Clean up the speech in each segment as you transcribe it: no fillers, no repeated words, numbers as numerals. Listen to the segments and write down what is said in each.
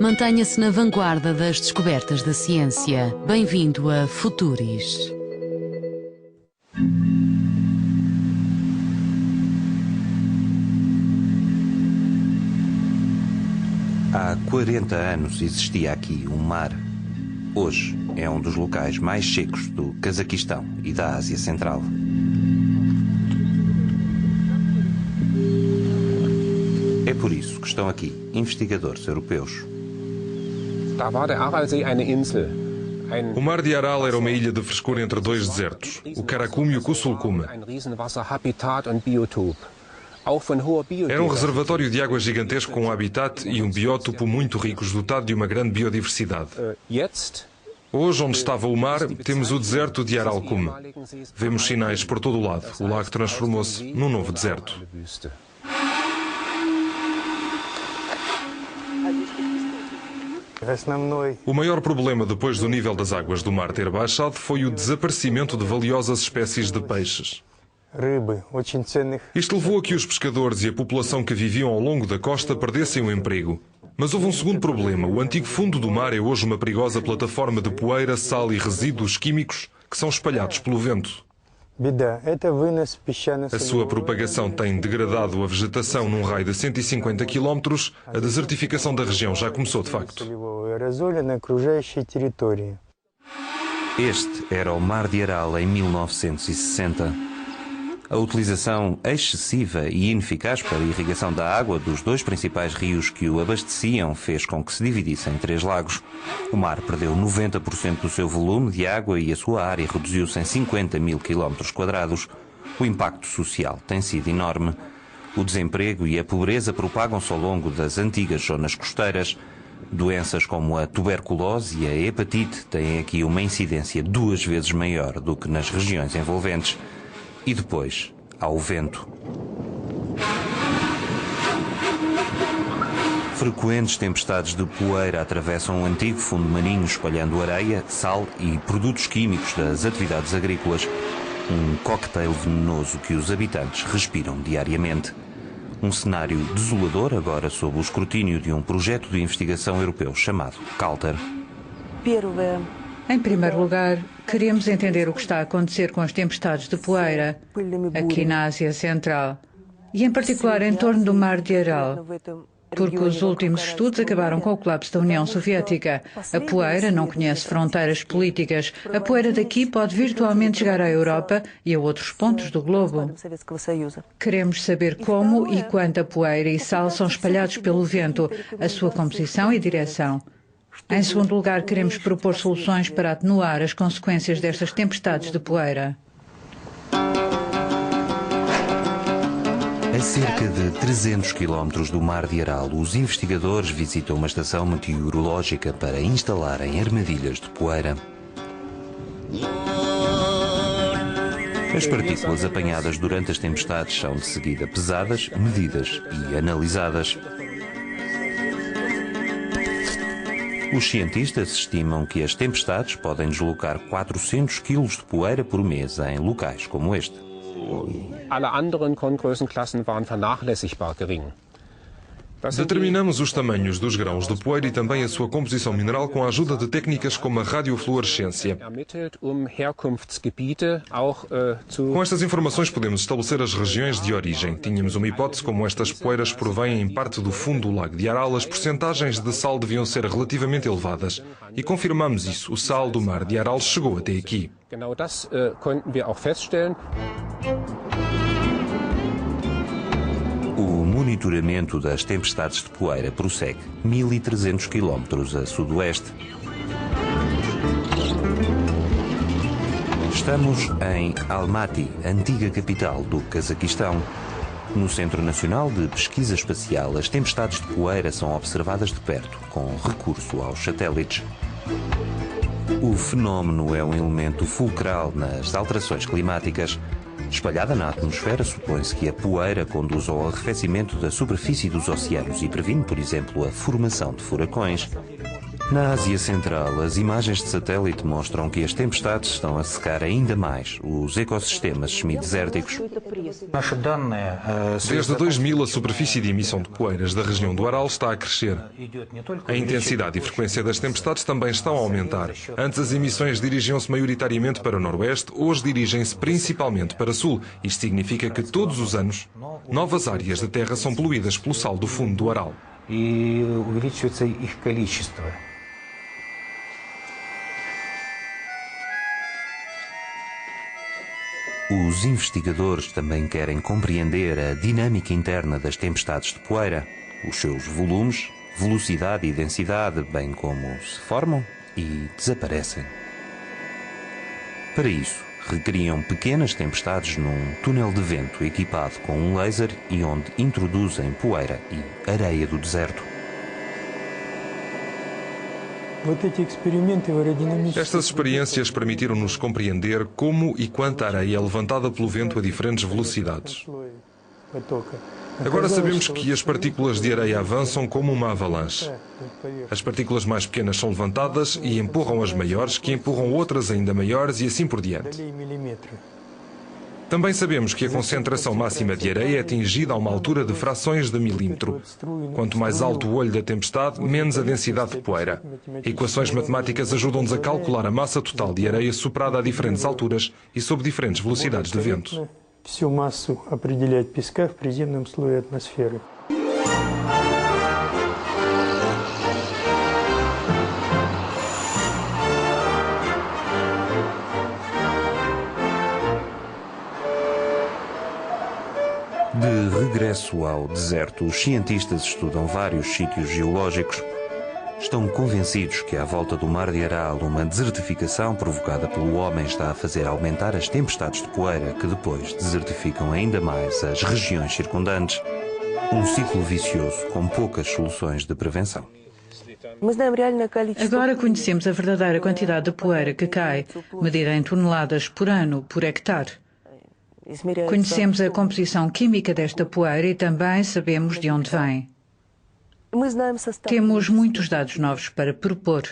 Mantenha-se na vanguarda das descobertas da ciência. Bem-vindo a Futuris. Há 40 anos existia aqui um mar. Hoje é um dos locais mais secos do Cazaquistão e da Ásia Central. É por isso que estão aqui investigadores europeus. O Mar de Aral era uma ilha de frescura entre dois desertos, o Karakum e o Kusulkum. Era um reservatório de água gigantesco com um habitat e um biótopo muito ricos, dotado de uma grande biodiversidade. Hoje, onde estava o mar, temos o deserto de Aralkum. Vemos sinais por todo o lado. O lago transformou-se num novo deserto. O maior problema depois do nível das águas do mar ter baixado foi o desaparecimento de valiosas espécies de peixes. Isto levou a que os pescadores e a população que viviam ao longo da costa perdessem o emprego. Mas houve um segundo problema. O antigo fundo do mar é hoje uma perigosa plataforma de poeira, sal e resíduos químicos que são espalhados pelo vento. A sua propagação tem degradado a vegetação num raio de 150 km. A desertificação da região já começou de facto. Este era o Mar de Aral em 1960. A utilização excessiva e ineficaz para a irrigação da água dos dois principais rios que o abasteciam fez com que se dividisse em 3 lagos. O mar perdeu 90% do seu volume de água e a sua área reduziu-se em 50 mil km². O impacto social tem sido enorme. O desemprego e a pobreza propagam-se ao longo das antigas zonas costeiras. Doenças como a tuberculose e a hepatite têm aqui uma incidência 2 vezes maior do que nas regiões envolventes. E depois, há o vento. Frequentes tempestades de poeira atravessam o antigo fundo marinho, espalhando areia, sal e produtos químicos das atividades agrícolas. Um cocktail venenoso que os habitantes respiram diariamente. Um cenário desolador agora sob o escrutínio de um projeto de investigação europeu chamado CALTER. Em primeiro lugar, queremos entender o que está a acontecer com as tempestades de poeira aqui na Ásia Central e, em particular, em torno do Mar de Aral, porque os últimos estudos acabaram com o colapso da União Soviética. A poeira não conhece fronteiras políticas. A poeira daqui pode virtualmente chegar à Europa e a outros pontos do globo. Queremos saber como e quanta poeira e sal são espalhados pelo vento, a sua composição e direção. Em segundo lugar, queremos propor soluções para atenuar as consequências destas tempestades de poeira. A cerca de 300 km do Mar de Aral, os investigadores visitam uma estação meteorológica para instalarem armadilhas de poeira. As partículas apanhadas durante as tempestades são de seguida pesadas, medidas e analisadas. Os cientistas estimam que as tempestades podem deslocar 400 kg de poeira por mês em locais como este. Alle anderen Korngrößenklassen waren vernachlässigbar gering. Determinamos os tamanhos dos grãos de poeira e também a sua composição mineral com a ajuda de técnicas como a radiofluorescência. Com estas informações podemos estabelecer as regiões de origem. Tínhamos uma hipótese como estas poeiras provêm em parte do fundo do lago de Aral, as percentagens de sal deviam ser relativamente elevadas. E confirmamos isso. O sal do Mar de Aral chegou até aqui. Genau das konnten wir auch feststellen. O monitoramento das tempestades de poeira prossegue 1.300 km a sudoeste. Estamos em Almaty, antiga capital do Cazaquistão. No Centro Nacional de Pesquisa Espacial, as tempestades de poeira são observadas de perto, com recurso aos satélites. O fenómeno é um elemento fulcral nas alterações climáticas. Espalhada na atmosfera, supõe-se que a poeira conduz ao arrefecimento da superfície dos oceanos e previne, por exemplo, a formação de furacões. Na Ásia Central, as imagens de satélite mostram que as tempestades estão a secar ainda mais os ecossistemas semidesérticos. Desde 2000, a superfície de emissão de poeiras da região do Aral está a crescer. A intensidade e frequência das tempestades também estão a aumentar. Antes as emissões dirigiam-se maioritariamente para o noroeste, hoje dirigem-se principalmente para sul. Isto significa que todos os anos, novas áreas de terra são poluídas pelo sal do fundo do Aral. Os investigadores também querem compreender a dinâmica interna das tempestades de poeira, os seus volumes, velocidade e densidade, bem como se formam e desaparecem. Para isso, recriam pequenas tempestades num túnel de vento equipado com um laser e onde introduzem poeira e areia do deserto. Estas experiências permitiram-nos compreender como e quanta areia é levantada pelo vento a diferentes velocidades. Agora sabemos que as partículas de areia avançam como uma avalanche. As partículas mais pequenas são levantadas e empurram as maiores, que empurram outras ainda maiores e assim por diante. Também sabemos que a concentração máxima de areia é atingida a uma altura de frações de milímetro. Quanto mais alto o olho da tempestade, menos a densidade de poeira. Equações matemáticas ajudam-nos a calcular a massa total de areia superada a diferentes alturas e sob diferentes velocidades de vento. Всю массу определять песка в приземном слое атмосферы. De regresso ao deserto, os cientistas estudam vários sítios geológicos. Estão convencidos que à volta do Mar de Aral uma desertificação provocada pelo homem está a fazer aumentar as tempestades de poeira que depois desertificam ainda mais as regiões circundantes. Um ciclo vicioso com poucas soluções de prevenção. Agora conhecemos a verdadeira quantidade de poeira que cai, medida em toneladas por ano, por hectare. Conhecemos a composição química desta poeira e também sabemos de onde vem. Temos muitos dados novos para propor,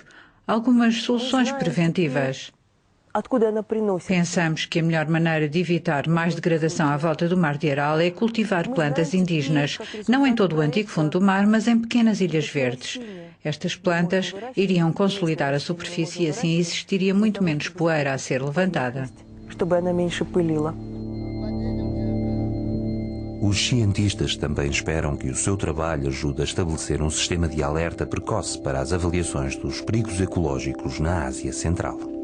algumas soluções preventivas. Pensamos que a melhor maneira de evitar mais degradação à volta do Mar de Aral é cultivar plantas indígenas, não em todo o antigo fundo do mar, mas em pequenas ilhas verdes. Estas plantas iriam consolidar a superfície e assim existiria muito menos poeira a ser levantada. Os cientistas também esperam que o seu trabalho ajude a estabelecer um sistema de alerta precoce para as avaliações dos perigos ecológicos na Ásia Central.